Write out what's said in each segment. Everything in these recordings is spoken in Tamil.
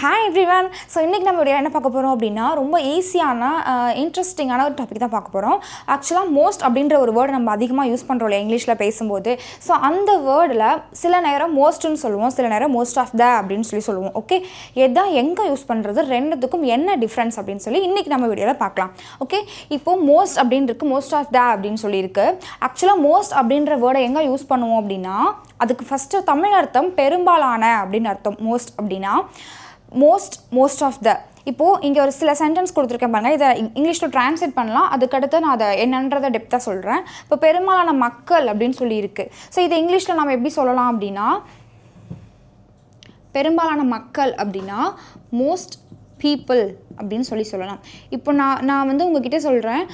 Hi everyone. ஸோ இன்றைக்கி நம்ம வீடியோ என்ன பார்க்க போகிறோம் அப்படின்னா ரொம்ப ஈஸியான இன்ட்ரெஸ்டிங்கான ஒரு டாபிக் தான் பார்க்க போகிறோம். ஆக்சுவலாக மோஸ்ட் அப்படின்ற ஒரு வேர்டு நம்ம அதிகமாக யூஸ் பண்ணுறோம் இல்லை இங்கிலீஷில் பேசும்போது. ஸோ அந்த வேர்டில் சில நேரம் மோஸ்ட்டுன்னு சொல்லுவோம், சில நேரம் மோஸ்ட் ஆஃப் த அப்படின்னு சொல்லுவோம். ஓகே, எதான் எங்கே யூஸ் பண்ணுறது, ரெண்டுத்துக்கும் என்ன டிஃப்ரென்ஸ் அப்படின்னு சொல்லி இன்றைக்கி நம்ம வீடியோவில் பார்க்கலாம். ஓகே, இப்போது மோஸ்ட் அப்படின்னு இருக்குது, மோஸ்ட் ஆஃப் த அப்படின்னு சொல்லியிருக்கு. ஆக்சுவலாக மோஸ்ட் அப்படின்ற வேர்டை எங்கே யூஸ் பண்ணுவோம் அப்படின்னா அதுக்கு ஃபஸ்ட்டு தமிழ் அர்த்தம் பெரும்பாலான அப்படின்னு அர்த்தம். மோஸ்ட் அப்படின்னா மோஸ்ட் ஆஃப் த. இப்போது இங்கே ஒரு சில சென்டென்ஸ் கொடுத்துருக்கேன் பாருங்கள், இதை இங்கிலீஷில் ட்ரான்ஸ்லேட் பண்ணலாம். அதுக்கடுத்து நான் அதை என்னன்றதை டெப்த்தாக சொல்கிறேன். இப்போ பெரும்பாலான மக்கள் அப்படின்னு சொல்லியிருக்கு. ஸோ இதை இங்கிலீஷில் நம்ம எப்படி சொல்லலாம் அப்படின்னா, பெரும்பாலான மக்கள் அப்படின்னா மோஸ்ட் பீப்புள் அப்படின்னு சொல்லலாம். இப்போ நான் வந்து உங்ககிட்ட சொல்கிறேன்,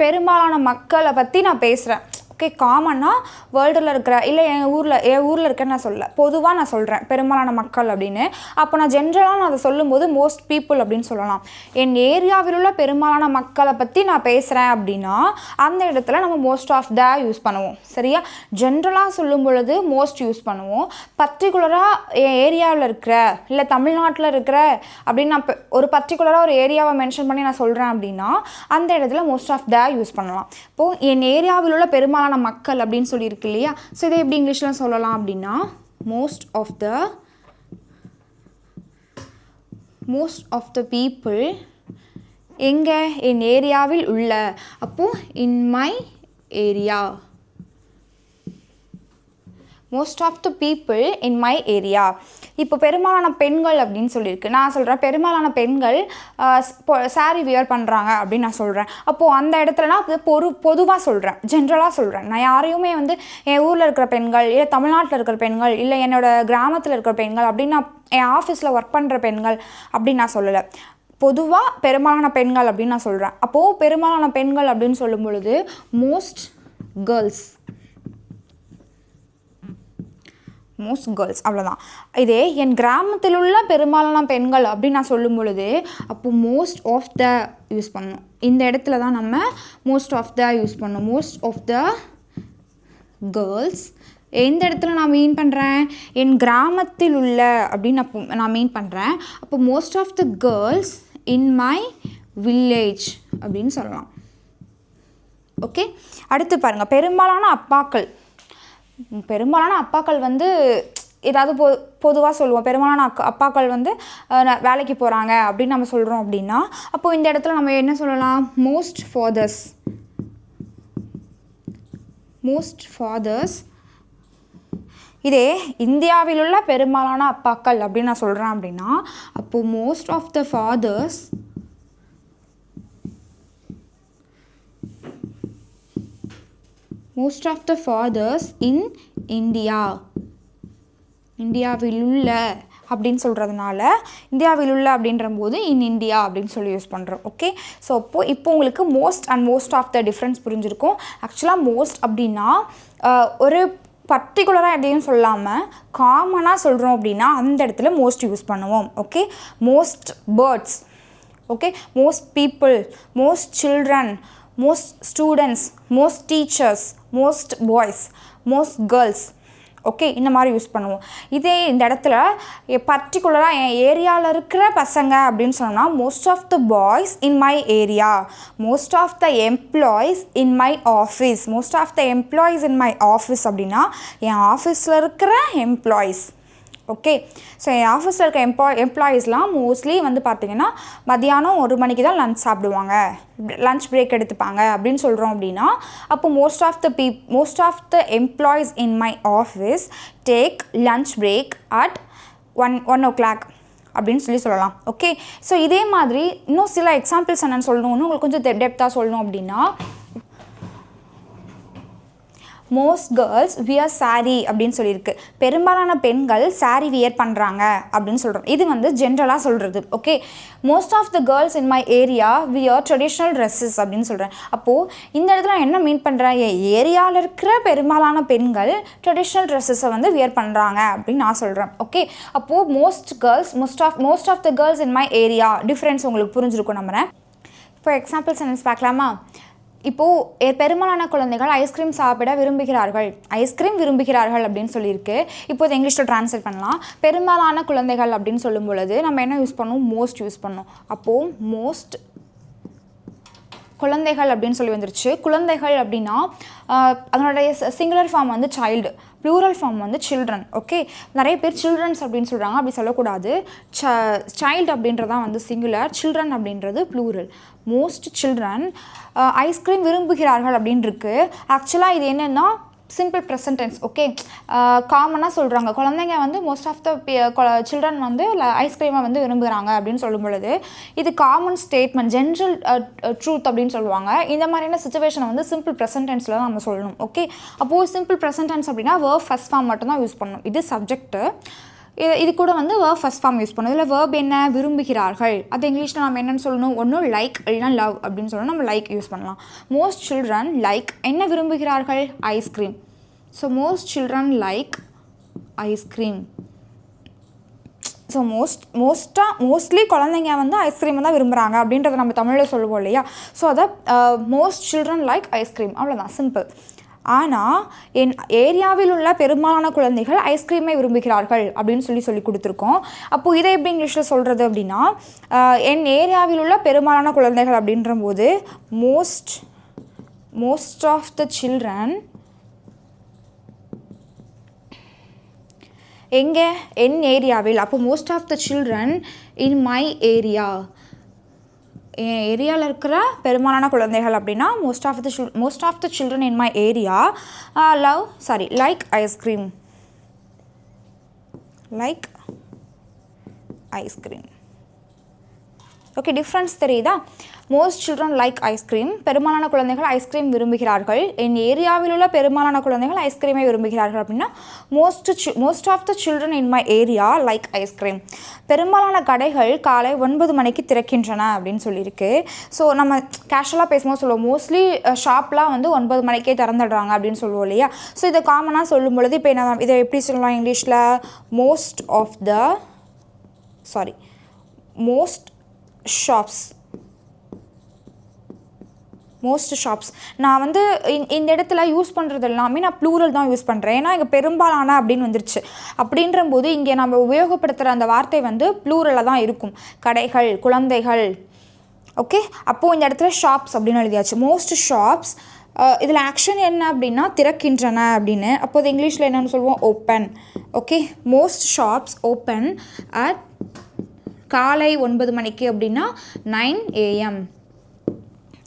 பெரும்பாலான மக்களை பற்றி நான் பேசுகிறேன். ஓகே, காமனாக வேர்ல்டில் இருக்கிற இல்லை என் ஊரில் இருக்கேன்னு நான் சொல்ல, பொதுவாக நான் சொல்கிறேன் பெரும்பாலான மக்கள் அப்படின்னு. அப்போ நான் ஜென்ரலாக நான் அதை சொல்லும்போது மோஸ்ட் பீப்புள் அப்படின்னு சொல்லலாம். என் ஏரியாவில் உள்ள பெரும்பாலான மக்களை பற்றி நான் பேசுகிறேன் அப்படின்னா அந்த இடத்துல நம்ம மோஸ்ட் ஆஃப் த யூஸ் பண்ணுவோம். சரியா? ஜென்ரலாக சொல்லும் பொழுது மோஸ்ட் யூஸ் பண்ணுவோம். பர்டிகுலராக என் ஏரியாவில் இருக்கிற இல்லை தமிழ்நாட்டில் இருக்கிற அப்படின்னு நான் ஒரு பர்டிகுலராக ஒரு ஏரியாவை மென்ஷன் பண்ணி நான் சொல்கிறேன் அப்படின்னா அந்த இடத்துல மோஸ்ட் ஆஃப் த யூஸ் பண்ணலாம். இப்போது என் ஏரியாவில் உள்ள பெரும்பாலான மக்கள் அப்படின்னு சொல்லியிருக்கு இல்லையா? ஸோ இதை எப்படி இங்கிலீஷில் சொல்லலாம் அப்படின்னா மோஸ்ட் ஆஃப் த பீப்புள் எங்கே, என் ஏரியாவில் உள்ள. அப்போது in my area, most of the people in my area. இப்போ பெரும்பாலான பெண்கள் அப்படின்னு சொல்லியிருக்கு. நான் சொல்கிறேன் பெரும்பாலான பெண்கள் சாரீ வியர் பண்ணுறாங்க அப்படின்னு நான் சொல்கிறேன். அப்போது அந்த இடத்துல நான் பொதுவாக சொல்கிறேன், ஜென்ரலாக சொல்கிறேன். நான் யாரையுமே வந்து என் ஊரில் இருக்கிற பெண்கள் இல்லை தமிழ்நாட்டில் இருக்கிற பெண்கள் இல்லை என்னோடய கிராமத்தில் இருக்கிற பெண்கள் அப்படின்னு நான் என் ஆஃபீஸில் ஒர்க் பண்ணுற பெண்கள் அப்படின்னு நான் சொல்லலை. பொதுவாக பெரும்பாலான பெண்கள் அப்படின்னு நான் சொல்கிறேன். அப்போது பெரும்பாலான பெண்கள் அப்படின்னு சொல்லும் பொழுது மோஸ்ட் கேர்ள்ஸ் அவ்வளோதான். இதே என் கிராமத்தில் உள்ள பெரும்பாலான பெண்கள் அப்படின்னு நான் சொல்லும் பொழுது அப்போது மோஸ்ட் ஆஃப் த யூஸ் பண்ணணும். இந்த இடத்துல தான் நம்ம மோஸ்ட் ஆஃப் த யூஸ் பண்ணணும். மோஸ்ட் ஆஃப் த கேர்ள்ஸ் எந்த இடத்துல நான் மீன் பண்ணுறேன், என் கிராமத்தில் உள்ள அப்படின்னு நான் மீன் பண்ணுறேன். அப்போ most of the girls in my village அப்படின்னு சொல்லலாம். ஓகே, அடுத்து பாருங்கள், பெரும்பாலான அப்பாக்கள் வந்து ஏதாவது பொதுவாக சொல்லுவோம். பெரும்பாலான அப்பாக்கள் வந்து வேலைக்கு போகிறாங்க அப்படின்னு நம்ம சொல்கிறோம் அப்படின்னா அப்போது இந்த இடத்துல நம்ம என்ன சொல்லலாம், மோஸ்ட் ஃபாதர்ஸ். இதே இந்தியாவில் உள்ள பெரும்பாலான அப்பாக்கள் அப்படின்னு நான் சொல்கிறேன் அப்படின்னா அப்போது most of the fathers in India. இந்தியாவில் உள்ள அப்படின்னு சொல்கிறதுனால இந்தியாவில் உள்ள அப்படின்ற போது இன் இந்தியா அப்படின்னு சொல்லி யூஸ் பண்ணுறோம். ஓகே, ஸோ இப்போ உங்களுக்கு most and most of the difference புரிஞ்சிருக்கும். ஆக்சுவலாக மோஸ்ட் அப்படின்னா ஒரு பர்டிகுலராக எதையும் சொல்லாமல் காமனாக சொல்கிறோம் அப்படின்னா அந்த இடத்துல மோஸ்ட் யூஸ் பண்ணுவோம். Okay, most birds, okay, most people, most children, most students, most teachers, most boys, most girls. Okay, இந்த மாதிரி யூஸ் பண்ணுவோம். இதே இந்த இடத்துல பர்டிகுலராக என் ஏரியாவில் இருக்கிற பசங்க அப்படின்னு சொன்னால் most of the boys in my area, most of the employees in my office. Most of the employees in my office அப்படின்னா என் ஆஃபீஸில் இருக்கிற எம்ப்ளாயீஸ். ஓகே, ஸோ என் ஆஃபீஸில் இருக்க எம்ப்ளாயீஸ்லாம் மோஸ்ட்லி வந்து பார்த்திங்கன்னா மதியானம் 1 மணிக்கு தான் லஞ்ச் சாப்பிடுவாங்க, லஞ்ச் பிரேக் எடுத்துப்பாங்க அப்படின்னு சொல்கிறோம் அப்படின்னா அப்போ most of the employees in my office take lunch break at 1 o'clock அப்படின்னு சொல்லலாம். ஓகே, ஸோ இதே மாதிரி இன்னும் சில எக்ஸாம்பிள்ஸ் என்னென்னு சொல்லணும்னு உங்களுக்கு கொஞ்சம் டெப்த்தாக சொல்லணும் அப்படின்னா மோஸ்ட் கேர்ள்ஸ் வியர் சாரீ அப்படின்னு சொல்லியிருக்கு. பெரும்பாலான பெண்கள் சாரீ வியர் பண்ணுறாங்க அப்படின்னு சொல்கிறோம். இது வந்து ஜென்ரலாக சொல்கிறது. Okay, most of the girls in my area wear traditional dresses அப்படின்னு சொல்கிறேன். அப்போது இந்த இடத்துல என்ன மீன் பண்ணுறேன், ஏரியாவில் இருக்கிற பெரும்பாலான பெண்கள் ட்ரெடிஷ்னல் ட்ரெஸ்ஸஸை வந்து வியர் பண்ணுறாங்க அப்படின்னு நான் சொல்கிறேன். ஓகே, அப்போது most of the girls in my area difference உங்களுக்கு புரிஞ்சிருக்கும் நம்புகிறேன். இப்போ எக்ஸாம்பிள் சென்டென்ஸ் பார்க்கலாமா? இப்போது பெரும்பாலான குழந்தைகள் ஐஸ்கிரீம் சாப்பிட விரும்புகிறார்கள் அப்படின்னு சொல்லியிருக்கு. இப்போது இங்கிலீஷில் ட்ரான்ஸ்லேட் பண்ணலாம். பெரும்பாலான குழந்தைகள் அப்படின்னு சொல்லும் பொழுது நம்ம என்ன யூஸ் பண்ணுவோம்? மோஸ்ட் யூஸ் பண்ணோம். அப்போது மோஸ்ட் குழந்தைகள் அப்படின்னு சொல்லி வந்துருச்சு. குழந்தைகள் அப்படின்னா அதனுடைய சிங்குலர் ஃபார்ம் வந்து சைல்டு, ப்ளூரல் ஃபார்ம் வந்து சில்ட்ரன். ஓகே, நிறைய பேர் சில்ட்ரன்ஸ் அப்படின்னு சொல்கிறாங்க. அப்படி சொல்லக்கூடாது. சைல்டு அப்படின்றதான் வந்து சிங்குலர், சில்ட்ரன் அப்படின்றது ப்ளூரல். மோஸ்ட் சில்ட்ரன் ஐஸ்கிரீம் விரும்புகிறார்கள் அப்படின்னு இருக்கு. ஆக்சுவலாக இது என்னென்னா சிம்பிள் ப்ரெசன்ட் டென்ஸ். ஓகே, காமனாக சொல்கிறாங்க குழந்தைங்க வந்து மோஸ்ட் ஆஃப் த சில்ட்ரன் வந்து ஐஸ்கிரீமை வந்து விரும்புகிறாங்க அப்படின்னு சொல்லும் பொழுது இது காமன் ஸ்டேட்மெண்ட், ஜென்ரல் ட்ரூத் அப்படின்னு சொல்லுவாங்க. இந்த மாதிரியான சுச்சுவேஷனை வந்து சிம்பிள் ப்ரெசன்ட் டென்ஸில் தான் நம்ம சொல்லணும். ஓகே, அப்போது சிம்பிள் ப்ரெசன்ட் டென்ஸ் அப்படின்னா வேர்ப் ஃபர்ஸ்ட் ஃபார்ம் மட்டும்தான் யூஸ் பண்ணணும். இது சப்ஜெக்ட்டு. இது கூட வந்து வேர்ப் ஃபர்ஸ்ட் ஃபார்ம் யூஸ் பண்ணணும். இதில் வேர்ப் என்ன? விரும்புகிறார்கள். அது இங்கிலீஷில் நம்ம என்னென்னு சொல்லணும்? ஒன்று லைக் இல்லைனா லவ் அப்படின்னு சொல்லணும். நம்ம லைக் யூஸ் பண்ணலாம். மோஸ்ட் சில்ட்ரன் லைக் என்ன விரும்புகிறார்கள்? Ice cream. So most children like ice cream. So mostly குழந்தைங்க வந்து ஐஸ்கிரீமை தான் விரும்புகிறாங்க அப்படின்றத நம்ம தமிழில் சொல்லுவோம் இல்லையா? ஸோ அதை மோஸ்ட் சில்ட்ரன் லைக் ஐஸ்கிரீம், அவ்வளோதான், சிம்பிள். ஆனால் என் ஏரியாவில் உள்ள பெரும்பாலான குழந்தைகள் ஐஸ்கிரீமை விரும்புகிறார்கள் அப்படின்னு சொல்லி கொடுத்துருக்கோம். அப்போது இதை எப்படி இங்கிலீஷில் சொல்கிறது அப்படின்னா என் ஏரியாவில் உள்ள பெரும்பாலான குழந்தைகள் அப்படின்ற போது மோஸ்ட் ஆஃப் த சில்ட்ரன் எங்கே? என் ஏரியாவில். அப்போ most of the children in my area, என் ஏரியாவில் இருக்கிற பெரும்பாலான குழந்தைகள் அப்படின்னா most of the children in my area like ice cream. Okay, difference தெரியுதா? மோஸ்ட் சில்ட்ரன் லைக் ஐஸ்கிரீம், பெரும்பாலான குழந்தைகள் ஐஸ்கிரீம் விரும்புகிறார்கள். என் ஏரியாவில் உள்ள பெரும்பாலான குழந்தைகள் ஐஸ்கிரீமை விரும்புகிறார்கள் அப்படின்னா most of the children in my area like ice cream. பெரும்பாலான கடைகள் காலை 9 மணிக்கு திறக்கின்றன அப்படின்னு சொல்லியிருக்கு. ஸோ நம்ம கேஷுவலாக பேசும்போது சொல்லுவோம் மோஸ்ட்லி ஷாப்லாம் வந்து 9 மணிக்கே திறந்துடுறாங்க அப்படின்னு சொல்லுவோம் இல்லையா? ஸோ இதை காமனாக சொல்லும் பொழுது இப்போ என்ன இதை எப்படி சொல்லலாம் இங்கிலீஷில்? Most shops. நான் வந்து இந்த இடத்துல யூஸ் பண்ணுறது எல்லாமே நான் ப்ளூரல் தான் யூஸ் பண்ணுறேன். ஏன்னா இங்கே பெரும்பாலான அப்படின்னு வந்துருச்சு. அப்படின்ற போது இங்கே நம்ம உபயோகப்படுத்துகிற அந்த வார்த்தை வந்து ப்ளூரலாக தான் இருக்கும். கடைகள், குழந்தைகள். ஓகே, அப்போது இந்த இடத்துல ஷாப்ஸ் அப்படின்னு எழுதியாச்சு. Most shops. இதில் ஆக்ஷன் என்ன அப்படின்னா திறக்கின்றன அப்படின்னு. அப்போது இங்கிலீஷில் என்னென்னு சொல்லுவோம்? Open. Okay, most shops open at காலை 9 மணிக்கு அப்படின்னா 9 AM.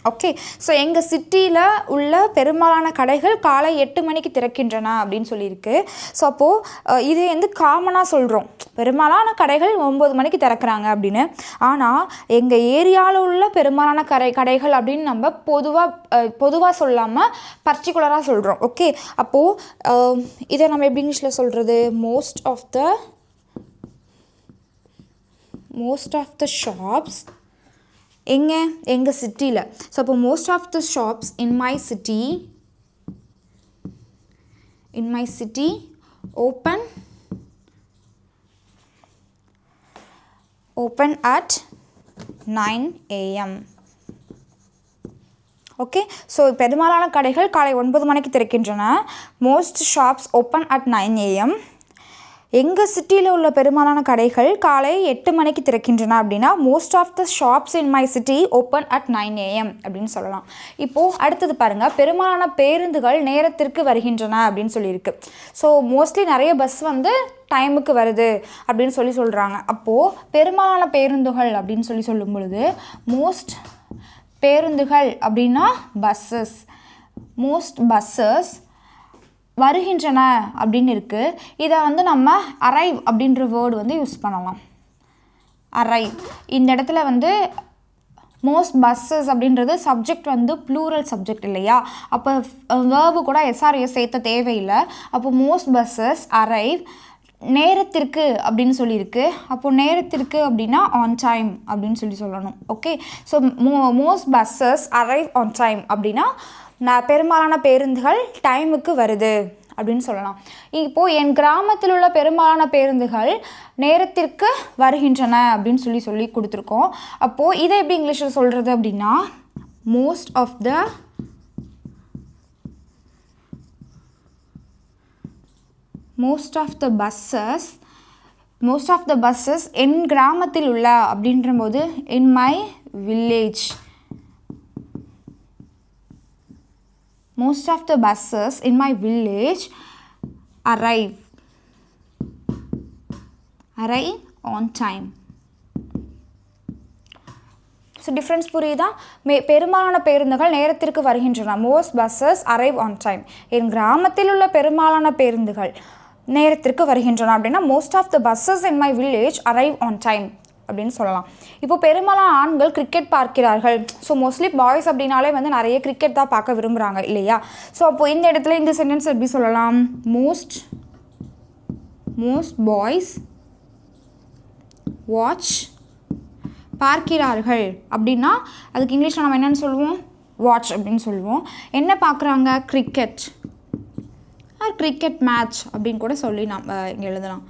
ஓகே, ஸோ எங்கள் சிட்டியில் உள்ள பெரும்பாலான கடைகள் காலை 8 மணிக்கு திறக்கின்றன அப்படின்னு சொல்லியிருக்கு. ஸோ அப்போது இதை வந்து காமனாக சொல்கிறோம், பெரும்பாலான கடைகள் 9 மணிக்கு திறக்கிறாங்க அப்படின்னு. ஆனால் எங்கள் ஏரியாவில் உள்ள பெரும்பாலான கடைகள் அப்படின்னு நம்ம பொதுவாக சொல்லாமல் பர்டிகுலராக சொல்கிறோம். ஓகே, அப்போது இதை நம்ம எப்படி இங்கிலீஷில் சொல்கிறது? மோஸ்ட் ஆஃப் த ஷாப்ஸ் எங்கள் சிட்டியில். ஸோ அப்போ most of the shops in my city open at 9 AM. Okay, so பெரும்பாலான கடைகள் காலை 9 மணிக்கு திறக்கின்றன. Most shops open at 9 AM. எங்கள் சிட்டியில் உள்ள பெரும்பாலான கடைகள் காலை 8 மணிக்கு திறக்கின்றன அப்படின்னா most of the shops in my city open at 9 AM அப்படின்னு சொல்லலாம். இப்போது அடுத்தது பாருங்கள், பெரும்பாலான பேருந்துகள் நேரத்திற்கு வருகின்றன அப்படின்னு சொல்லியிருக்கு. ஸோ மோஸ்ட்லி நிறைய பஸ் வந்து டைமுக்கு வருது அப்படின்னு சொல்கிறாங்க. அப்போது பெரும்பாலான பேருந்துகள் அப்படின்னு சொல்லும் பொழுது மோஸ்ட் பேருந்துகள் அப்படின்னா பஸ்ஸஸ். மோஸ்ட் பஸ்ஸஸ் வருகின்றன அப்படின்னு இருக்குது. இதை வந்து நம்ம அரைவ் அப்படின்ற வேர்டு வந்து யூஸ் பண்ணலாம். அரைவ் இந்த இடத்துல வந்து மோஸ்ட் பஸ்ஸஸ் அப்படின்றது சப்ஜெக்ட் வந்து ப்ளூரல் சப்ஜெக்ட் இல்லையா? அப்போ வேர்பு கூட எஸ்ஆர்எஸ் சேர்த்த தேவையில்லை. அப்போ மோஸ்ட் பஸ்ஸஸ் அரைவ் நேரத்திற்கு அப்படின்னு சொல்லியிருக்கு. அப்போது நேரத்திற்கு அப்படின்னா ஆன் டைம் அப்படின்னு சொல்லணும். Okay, so most buses arrive on time அப்படின்னா பெரும்பாலான பேருந்துகள் டைமுக்கு வருது அப்படின்னு சொல்லலாம். இப்போது என் கிராமத்தில் உள்ள பெரும்பாலான பேருந்துகள் நேரத்திற்கு வருகின்றன அப்படின்னு சொல்லி கொடுத்துருக்கோம். அப்போது இதை எப்படி இங்கிலீஷில் சொல்கிறது அப்படின்னா most of the most of the buses என் கிராமத்தில் உள்ள அப்படின்ற போது in my village. Most of the buses in my village arrive on time. So difference புரியுதா? பெரும்பாலான பேருந்துகள் நேரத்திற்கு வருகின்றன. Most buses arrive on time. என் கிராமத்தில் உள்ள பெரும்பாலான பேருந்துகள் நேரத்திற்கு வருகின்றன அப்படின்னா most of the buses in my village arrive on time அப்படின்னு சொல்லலாம். இப்போ பெரும்பாலான ஆண்கள் கிரிக்கெட் பார்க்கிறார்கள். ஸோ மோஸ்ட்லி பாய்ஸ் அப்படின்னாலே வந்து நிறைய கிரிக்கெட் தான் பார்க்க விரும்புகிறாங்க இல்லையா? ஸோ அப்போது இந்த இடத்துல இந்த சென்டென்ஸ் எப்படி சொல்லலாம்? மோஸ்ட் பாய்ஸ் வாட்ச் பார்க்கிறார்கள் அப்படின்னா அதுக்கு இங்கிலீஷில் நம்ம என்னென்னு சொல்லுவோம்? வாட்ச் அப்படின்னு சொல்லுவோம். என்ன பார்க்குறாங்க? கிரிக்கெட் மேட்ச் அப்படின்னு கூட சொல்லி நம்ம இங்கே எழுதலாம்.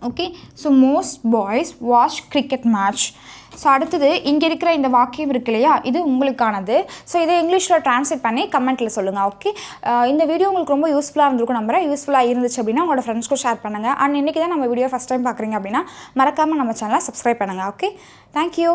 Okay, so most boys watch cricket match. So அடுத்தது இங்கே இருக்கிற இந்த வாக்கியம் இருக்கு இல்லையா, இது உங்களுக்கானது. ஸோ இதை இங்கிலீஷில் ட்ரான்ஸ்லேட் பண்ணி கமெண்ட்டில் சொல்லுங்கள். ஓகே, இந்த வீடியோ உங்களுக்கு ரொம்ப யூஸ்ஃபுல்லாக இருந்திருக்கும் நம்புறேன். யூஸ்ஃபுல்லாக இருந்துச்சு அப்படின்னா உங்களோட ஃப்ரெண்ட்ஸ்க்கும் ஷேர் பண்ணுங்கள். அண்ட் இன்றைக்கி தான் நம்ம வீடியோ ஃபஸ்ட் டைம் பார்க்குறீங்க அப்படின்னா மறக்காமல் நம்ம சேனலை சப்ஸ்கிரைப் பண்ணுங்கள். Okay, thank you.